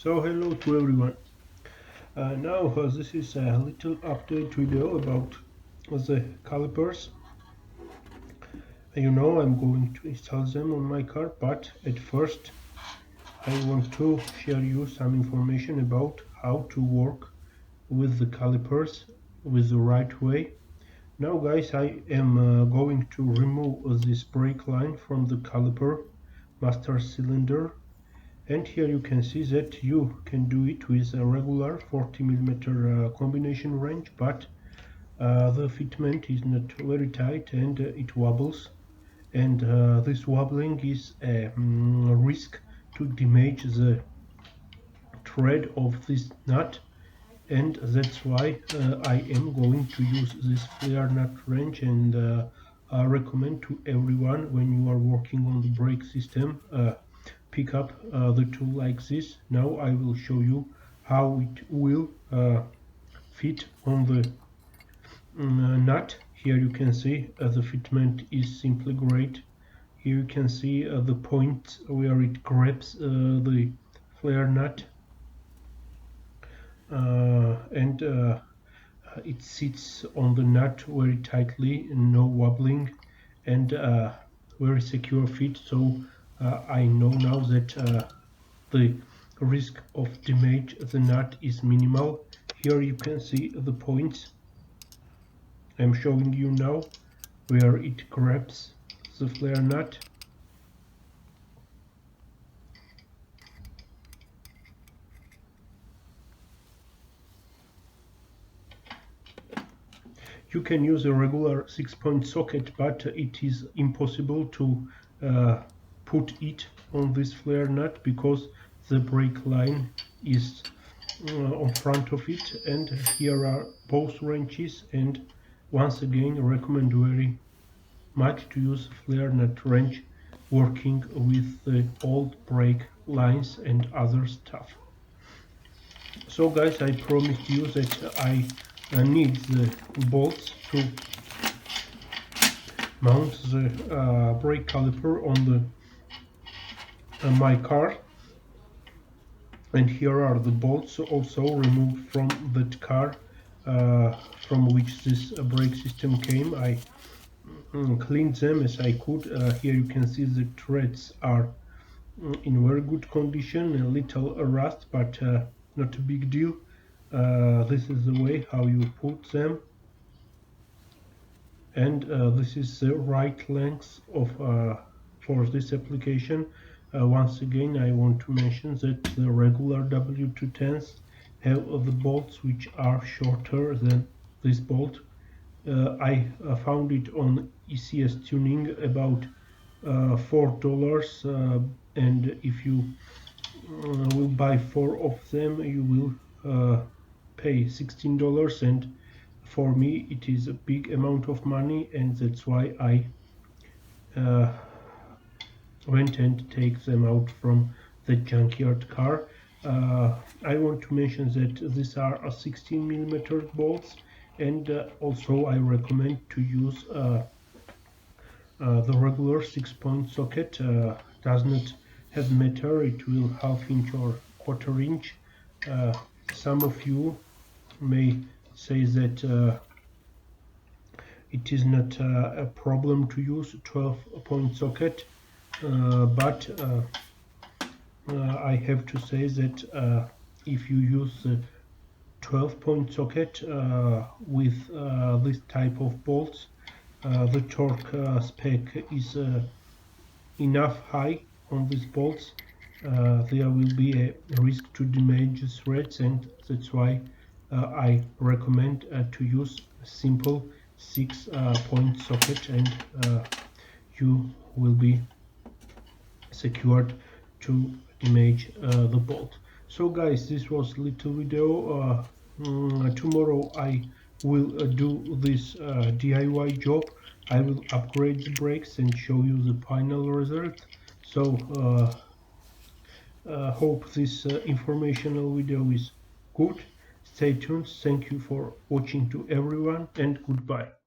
So hello to everyone. Now this is a little update video about the calipers. You know I'm going to install them on my car, but at first I want to share you some information about how to work with the calipers with the right way. Now guys, I am going to remove this brake line from the caliper master cylinder. And here you can see that you can do it with a regular 40mm combination wrench, but the fitment is not very tight and it wobbles. And this wobbling is a risk to damage the thread of this nut. And that's why I am going to use this flare nut wrench, and I recommend to everyone when you are working on the brake system, pick up the tool like this. Now I will show you how it will fit on the nut. Here you can see the fitment is simply great. Here you can see the point where it grabs the flare nut, and it sits on the nut very tightly, no wobbling, and very secure fit. So I know now that the risk of damage the nut is minimal. Here you can see the points I'm showing you now where it grabs the flare nut. You can use a regular 6-point socket, but it is impossible to put it on this flare nut because the brake line is on front of it, and here are both wrenches. And once again, recommend very much to use flare nut wrench working with the old brake lines and other stuff. So guys, I promised you that I need the bolts to mount the brake caliper on the my car, and here are the bolts also removed from that car from which this brake system came. I cleaned them as I could. Here you can see the threads are in very good condition, a little rust, but not a big deal. This is the way how you put them, and this is the right length of for this application. Once again, I want to mention that the regular W210s have the bolts which are shorter than this bolt. I found it on ECS tuning about $4, and if you will buy 4 of them, you will pay $16, and for me it is a big amount of money, and that's why I went and take them out from the junkyard car. I want to mention that these are 16mm bolts, and also I recommend to use the regular 6-point socket. Does not have matter, it will half-inch or quarter-inch. Some of you may say that it is not a problem to use 12-point socket, but I have to say that if you use the 12-point socket with this type of bolts, the torque spec is enough high on these bolts. There will be a risk to damage the threads, and that's why I recommend to use a simple 6-point socket, and you will be secured to damage the bolt. So guys, this was little video. Tomorrow I will do this DIY job. I will upgrade the brakes and show you the final result. So hope this informational video is good. Stay tuned. Thank you for watching to everyone, and goodbye.